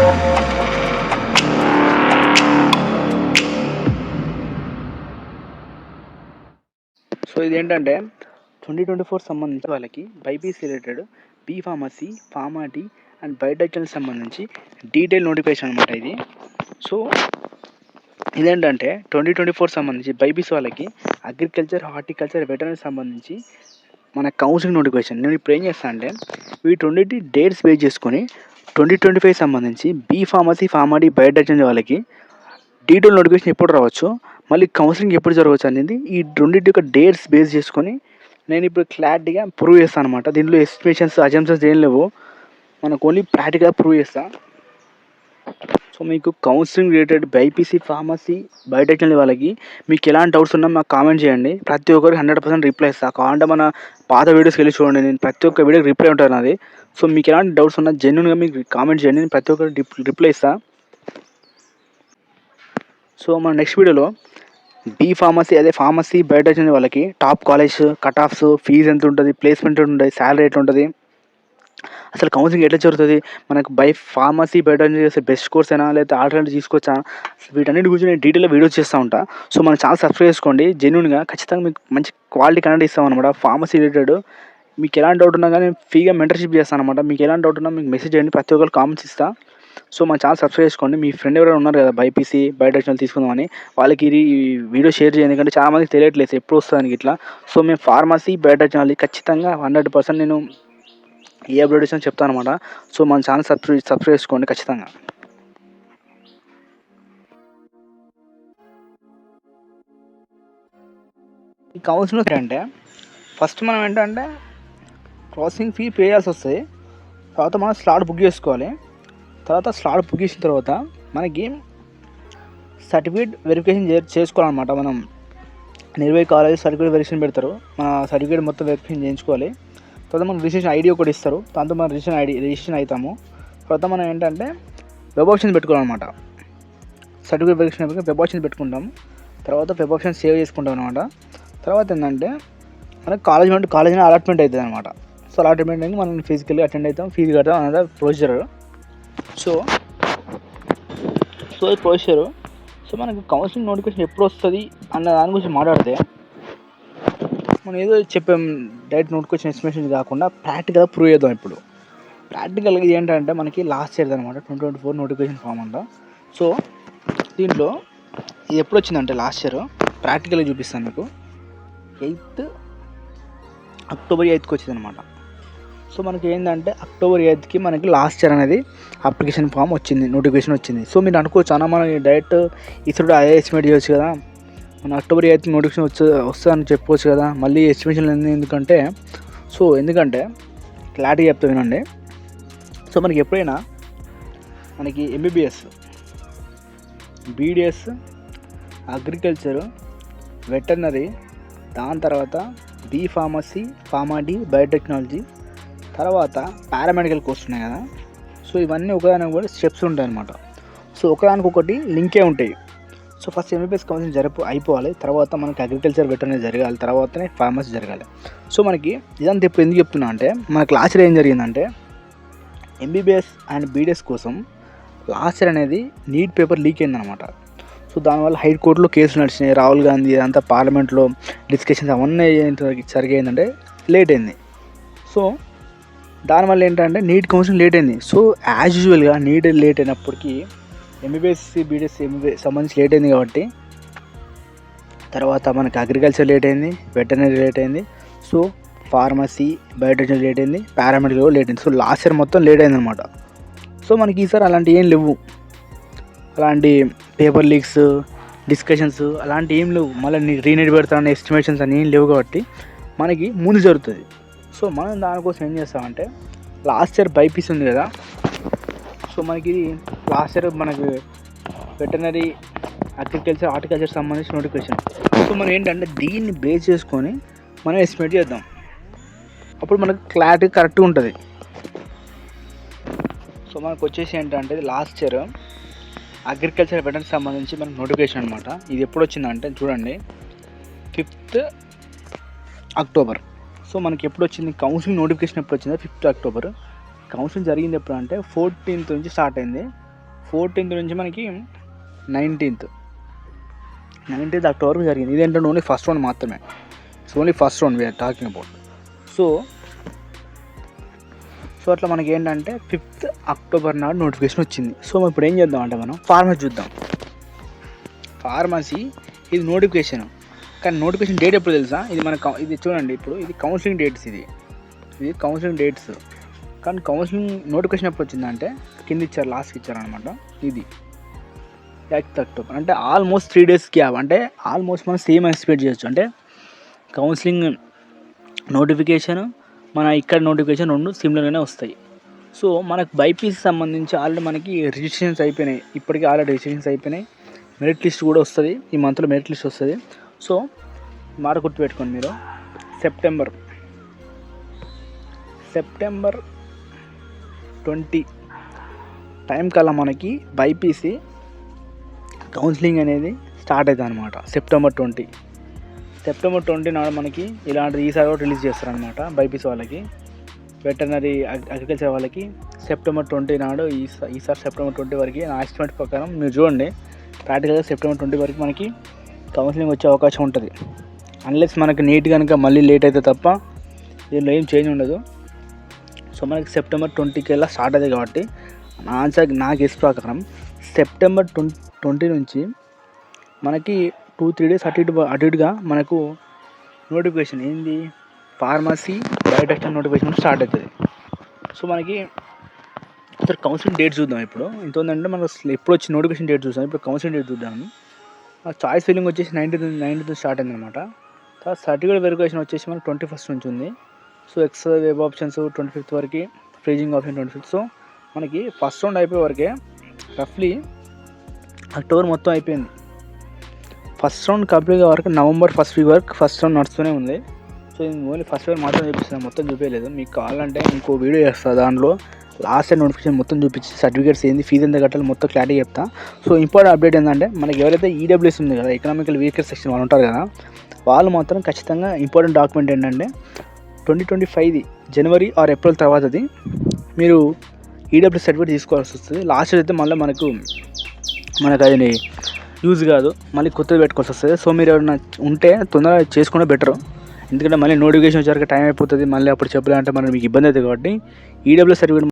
So ఇదేంటంటే 2024 సంబంధించి వాళ్ళకి BiPC related B pharmacy, Pharm D and biotechnology సంబంధించి డీటెయిల్ నోటిఫికేషన్ అనమాట ఇది. సో ఇదేంటంటే 2024 సంబంధించి బైపీసీ వాళ్ళకి అగ్రికల్చర్, హార్టికల్చర్, వెటర్నరీ సంబంధించి మన కౌన్సిలింగ్ నోటిఫికేషన్. నేను ఇప్పుడు ఏం చేస్తాను అంటే వీటి డేట్స్ బేస్ చేసుకొని 2025 సంబంధించి బీ ఫార్మసీ, ఫార్మాటీ, బయోటెక్నాలజీ వాళ్ళకి డీటెయిల్ నోటిఫికేషన్ ఎప్పుడు రావచ్చు, మళ్ళీ కౌన్సిలింగ్ ఎప్పుడు జరగవచ్చు అనేది ఈ రెండింటి యొక్క డేట్స్ బేస్ చేసుకొని నేను ఇప్పుడు క్లారిటీగా ప్రూవ్ చేస్తాను అనమాట. దీంట్లో ఎస్టిమేషన్స్, అజంప్షన్స్ ఏం లేవు, మనకు ఓన్లీ ప్రాక్టికల్గా ప్రూవ్ చేస్తాను. సో మీకు counselling related BiPC, pharmacy, biotechnology వాళ్ళకి మీకు ఎలాంటి డౌట్స్ ఉన్నా మాకు కామెంట్ చేయండి. ప్రతి ఒక్కరికి 100% రిప్లై ఇస్తాను. కావాలంటే మన పాత వీడియోస్కి వెళ్ళి చూడండి, నేను ప్రతి ఒక్క వీడియోకి రిప్లై ఉంటుంది నాది. సో మీకు ఎలాంటి డౌట్స్ ఉన్నా జెన్యున్గా మీకు కామెంట్ చేయండి, నేను ప్రతి ఒక్కరికి రిప్లై ఇస్తాను. సో మన నెక్స్ట్ వీడియోలో బీ ఫార్మసీ, అదే ఫార్మసీ, బయోటెక్నాలజీ వాళ్ళకి top college, cut offs, fee ఎంత ఉంటుంది, ప్లేస్మెంట్ ఎంత ఉంటుంది, శాలరీ ఎట్లా ఉంటుంది, అసలు కౌన్సిలింగ్ ఎట్లా జరుగుతుంది, మనకు ఫార్మసీ, బయోటెక్నాలజీ చేస్తే బెస్ట్ కోర్స్ అయినా లేదా ఆల్టర్నేటివ్ తీసుకోవచ్చా, వీటన్నిటి గురించి నేను డీటెయిల్గా వీడియోస్ చేస్తూ ఉంటాను. సో మన ఛానల్ సబ్స్క్రైబ్ చేసుకోండి. జెన్యున్గా ఖచ్చితంగా మీకు మంచి క్వాలిటీ కంటెంట్ ఇస్తాం అనమాట. ఫార్మసీ రిలేటెడ్ మీకు ఎలాంటి డౌట్ ఉన్నా కానీ ఫ్రీగా మెంటర్షిప్ చేస్తాను అనమాట. మీకు ఎలాంటి డౌట్ ఉన్నా మీకు మెసేజ్ చేయండి, ప్రతి ఒక్కరు కామెంట్స్ ఇస్తాను. సో మన ఛానల్ సబ్స్క్రైబ్ చేసుకోండి. మీ ఫ్రెండ్ ఎవరైనా ఉన్నారు కదా బైపీసీ, బయోటెక్నాలజీ తీసుకుందామని, వాళ్ళకి ఈ వీడియో షేర్ చేయండి, ఎందుకంటే చాలామందికి తెలియట్లేదు ఎప్పుడు వస్తుంది ఇట్లా. సో మేము ఫార్మసీ, బయోటెక్నాలజీ ఖచ్చితంగా 100% నేను ఏ అప్డేట్స్ అని చెప్తాను అనమాట. సో మన ఛానల్ సబ్స్క్రైబ్ చేసుకోండి ఖచ్చితంగా. ఈ కౌన్సిలింగ్ అంటే ఫస్ట్ మనం ఏంటంటే ప్రాసెసింగ్ ఫీ పే చేయాల్సి వస్తుంది. తర్వాత మనం స్లాట్ బుక్ చేసుకోవాలి. తర్వాత స్లాట్ బుక్ చేసిన తర్వాత మనకి సర్టిఫికేట్ వెరిఫికేషన్ చేసుకోవాలన్నమాట. మనం నిర్వై కాలేజ్ సర్టిఫికేట్ వెరిఫికేషన్ పెడతారు, మన సర్టిఫికేట్ మొత్తం వెరిఫికేషన్ చేయించుకోవాలి. తర్వాత మనం రిజిస్ట్రేషన్ ఐడి ఒకటి ఇస్తారు, దాంతో మనం రిజిస్ట్రేషన్ అవుతాము. తర్వాత మనం ఏంటంటే వెబ్ ఆప్షన్ పెట్టుకోవాలన్నమాట. సర్టిఫికేట్ వెరిఫికేషన్ వెబ్ ఆప్షన్ పెట్టుకుంటాము. తర్వాత వెబ్ ఆప్షన్ సేవ్ చేసుకుంటాం అనమాట. తర్వాత ఏంటంటే మనకి కాలేజ్ అలాట్మెంట్ అవుతుంది అనమాట. సో అలాట్మెంట్ అనేది మనం ఫిజికల్గా అటెండ్ అవుతాం, ఫీజు కడతాం అనేది ప్రొసీజర్. సో ఈ ప్రొసీజర్. సో మనకి కౌన్సిలింగ్ నోటిఫికేషన్ ఎప్పుడు వస్తుంది అన్న దాని గురించి మాట్లాడితే మనం ఏదో చెప్పాం డైరెక్ట్ నోటిఫికేషన్ ఎస్టిమేషన్ కాకుండా ప్రాక్టికల్గా ప్రూవ్ చేద్దాం. ఇప్పుడు ప్రాక్టికల్గా ఏంటంటే మనకి లాస్ట్ ఇయర్ అనమాట 2024 నోటిఫికేషన్ ఫామ్ అంట. సో దీంట్లో ఇది ఎప్పుడు వచ్చిందంటే లాస్ట్ ఇయర్ ప్రాక్టికల్గా చూపిస్తాను మీకు. అక్టోబర్ 8కి వచ్చింది అనమాట. సో మనకి ఏంటంటే అక్టోబర్ 8కి మనకి లాస్ట్ ఇయర్ అనేది అప్లికేషన్ ఫామ్ వచ్చింది, నోటిఫికేషన్ వచ్చింది. సో మీరు అనుకోవచ్చు అన్న మనం డైరెక్ట్ ఇతరుడు అదే ఎస్టిమేట్ చేయొచ్చు కదా, మన అక్టోబర్ 8కి నోటిఫికేషన్ వస్తుందని చెప్పవచ్చు కదా, మళ్ళీ ఎస్టిమేషన్ ఎందుకంటే ఎందుకంటే క్లారిటీ చెప్తా వినండి. సో మనకి ఎప్పుడైనా మనకి ఎంబీబీఎస్, బీడిఎస్, అగ్రికల్చరు, వెటర్నరీ, దాని తర్వాత బీ ఫార్మసీ, ఫార్మాటీ, బయోటెక్నాలజీ, తర్వాత పారామెడికల్ కోర్స్ ఉన్నాయి కదా. సో ఇవన్నీ ఒకదానికి కూడా స్టెప్స్ ఉంటాయి అన్నమాట. సో ఒకదానికొకటి లింకే ఉంటాయి. సో ఫస్ట్ ఎంబీబీఎస్ కౌన్సిలింగ్ అయిపోవాలి, తర్వాత మనకి అగ్రికల్చర్, వెటర్నరీ జరగాలి, తర్వాతనే ఫార్మసీ జరగాలి. సో మనకి ఇదంతా ఇప్పుడు ఎందుకు చెప్తున్నా అంటే మన క్లాస్ ఇయర్ ఏం జరిగిందంటే ఎంబీబీఎస్ అండ్ బీడిఎస్ కోసం లాస్ట్ ఇయర్ అనేది నీట్ పేపర్ లీక్ అయిందనమాట. సో దానివల్ల హైకోర్టులో కేసులు నడిచినాయి, రాహుల్ గాంధీ అంతా పార్లమెంట్లో డిస్కషన్స్ అవన్నీ జరిగాయిందంటే లేట్ అయింది. సో దానివల్ల ఏంటంటే నీట్ కౌన్సిలింగ్ లేట్ అయింది. సో యాజ్ యూజువల్గా నీట్ లేట్ అయినప్పటికీ ఎంబీబీఎస్, బీడిఎస్ సంబంధించి లేట్ అయింది కాబట్టి తర్వాత మనకి అగ్రికల్చర్ లేట్ అయింది, వెటర్నరీ లేట్ అయింది, సో ఫార్మసీ, బయోటెక్నాలజీ లేట్ అయింది, పారామెడికల్ లేట్ అయింది. సో లాస్ట్ ఇయర్ మొత్తం లేట్ అయింది అనమాట. సో మనకి ఈసారి అలాంటివి ఏం లేవు, అలాంటి పేపర్ లీక్స్, డిస్కషన్స్ అలాంటివి ఏం లేవు. మళ్ళీ రీనెట్ పెడతానని ఎస్టిమేషన్స్ అని ఏం లేవు కాబట్టి మనకి ముందు జరుగుతుంది. సో మనం దానికోసం ఏం చేస్తామంటే లాస్ట్ ఇయర్ బైపీసీ ఉంది కదా, సో మనకి లాస్ట్ ఇయర్ మనకి వెటర్నరీ, అగ్రికల్చర్, హార్టికల్చర్ సంబంధించిన నోటిఫికేషన్. సో మనం ఏంటంటే దీన్ని బేస్ చేసుకొని మనం ఎస్టిమేట్ చేద్దాం, అప్పుడు మనకు క్లారిటీ కరెక్ట్గా ఉంటుంది. సో మనకు వచ్చేసి ఏంటంటే లాస్ట్ ఇయర్ అగ్రికల్చర్, వెటర్నరీ సంబంధించి మనకు నోటిఫికేషన్ అనమాట. ఇది ఎప్పుడు వచ్చిందంటే చూడండి 5th అక్టోబర్. సో మనకి ఎప్పుడు వచ్చింది కౌన్సిలింగ్ నోటిఫికేషన్ ఎప్పుడు వచ్చిందో 5th అక్టోబర్. కౌన్సిలింగ్ జరిగింది ఎప్పుడు అంటే 14th నుంచి స్టార్ట్ అయింది, 14th నుంచి మనకి 19th అక్టోబర్ జరిగింది. ఇదేంటంటే ఓన్లీ ఫస్ట్ రౌండ్ మాత్రమే. It's only first round we're talking about. So అట్లా మనకి ఏంటంటే 5th అక్టోబర్ నాడు నోటిఫికేషన్ వచ్చింది. సో ఇప్పుడు ఏం చేద్దాం అంటే మనం ఫార్మసీ చూద్దాం. ఫార్మసీ ఇది నోటిఫికేషన్, కానీ నోటిఫికేషన్ డేట్ ఎప్పుడు తెలుసా? ఇది ఇది చూడండి, ఇప్పుడు ఇది కౌన్సిలింగ్ డేట్స్, ఇది కౌన్సిలింగ్ డేట్స్. కానీ కౌన్సిలింగ్ నోటిఫికేషన్ ఎప్పుడు వచ్చిందంటే కింద ఇచ్చారు, లాస్ట్కి ఇచ్చారనమాట. ఇది 8th అక్టోబర్, అంటే ఆల్మోస్ట్ 3 days గ్యాప్. అంటే ఆల్మోస్ట్ మనం సేమ్ ఎక్స్పెక్ట్ చేయొచ్చు. అంటే కౌన్సిలింగ్ నోటిఫికేషన్ మన ఇక్కడ నోటిఫికేషన్ 2 సిమిలర్గానే వస్తాయి. సో మనకు బైపీసీ సంబంధించి ఆల్రెడీ మనకి రిజిస్ట్రేషన్స్ అయిపోయినాయి. ఇప్పటికీ ఆల్రెడీ రిజిస్ట్రేషన్స్ అయిపోయినాయి. మెరిట్ లిస్ట్ కూడా వస్తుంది, ఈ మంత్లో మెరిట్ లిస్ట్ వస్తుంది. సో మాట గుర్తుపెట్టుకోండి మీరు, సెప్టెంబర్ 20 టైం కల్లా మనకి బైపీసీ కౌన్సిలింగ్ అనేది స్టార్ట్ అవుతుంది అనమాట. సెప్టెంబర్ 20 నాడు మనకి ఇలాంటి ఈసారి కూడా రిలీజ్ చేస్తారనమాట. బైపీసీ వాళ్ళకి, వెటర్నరీ అగ్రికల్చర్ వాళ్ళకి సెప్టెంబర్ 20 నాడు ఈసారి సెప్టెంబర్ 20 వరకు నా ఎస్టిమేట్ ప్రకారం మీరు చూడండి, ప్రాక్టికల్గా సెప్టెంబర్ 20 వరకు మనకి కౌన్సిలింగ్ వచ్చే అవకాశం ఉంటుంది. అన్లెస్ మనకి నీట్ కనుక మళ్ళీ లేట్ అయితే తప్ప దీనిలో ఏం చేంజ్ ఉండదు. సో మనకి సెప్టెంబర్ 20కి వెళ్ళా స్టార్ట్ అవుతుంది. కాబట్టి నా గెస్ ప్రకారం సెప్టెంబర్ 20 నుంచి మనకి 2-3 days అటు ఇటుగా మనకు నోటిఫికేషన్ ఏంది, ఫార్మసీ బయోటెక్నాలజీ నోటిఫికేషన్ స్టార్ట్ అవుతుంది. సో మనకి ఇక్కడ కౌన్సిలింగ్ డేట్ చూద్దాం. ఇప్పుడు ఎంత ఉందంటే మనకు ఎప్పుడు వచ్చి నోటిఫికేషన్ డేట్ చూద్దాం. ఇప్పుడు కౌన్సిలింగ్ డేట్ చూద్దాము. చాయిస్ ఫిల్లింగ్ వచ్చేసి 19th స్టార్ట్ అయింది అనమాట. తర్వాత సర్టిఫికేట్ వెరిఫికేషన్ వచ్చేసి మనకు 21st నుంచి ఉంది. So extra web options 25th వరకు, ఫ్రీజింగ్ ఆప్షన్ 25th. సో మనకి ఫస్ట్ రౌండ్ అయిపోయే వరకే రఫ్లీ అక్టోబర్ మొత్తం అయిపోయింది. ఫస్ట్ రౌండ్ కంప్లీట్ వరకు నవంబర్ ఫస్ట్ వీక్ వరకు ఫస్ట్ రౌండ్ నడుస్తూనే ఉంది. సో ఇది ఓన్లీ ఫస్ట్ వీక్ మాత్రం చూపిస్తున్నాను, మొత్తం చూపించలేదు. మీకు కావాలంటే ఇంకో వీడియో చేస్తాను, దాంట్లో లాస్ట్ టైం నోటిఫికేషన్ మొత్తం చూపించి సర్టిఫికేట్స్ ఏంది, ఫీజు ఎంత కట్టాలి మొత్తం క్లారిటీ చెప్తా. సో ఇంపార్టెంట్ అప్డేట్ ఏంటంటే మనకి ఎవరైతే ఈడబ్ల్యూఎస్ ఉంది కదా, ఎకనామికల్ వీకర్ సెక్షన్ వాళ్ళు ఉంటారు కదా, వాళ్ళు మాత్రం ఖచ్చితంగా ఇంపార్టెంట్ డాక్యుమెంట్ ఏంటంటే 2025 జనవరి ఆర్ ఏప్రిల్ తర్వాతది మీరు ఈడబ్ల్యూఎస్ సర్టిఫికేట్ తీసుకోవాల్సి వస్తుంది. లాస్ట్ అయితే మళ్ళీ మనకు అది యూజ్ కాదు, మళ్ళీ కొత్తది పెట్టుకోవాల్సి వస్తుంది. సో మీరు ఎవరైనా ఉంటే తొందరగా చేసుకుంటే బెటరు, ఎందుకంటే మళ్ళీ నోటిఫికేషన్ వచ్చాక టైం అయిపోతుంది, మళ్ళీ అప్పుడు చెప్పాలంటే మనకి మీకు ఇబ్బంది అవుతుంది. కాబట్టి ఈడబ్ల్యూఎస్ సర్టిఫికేట్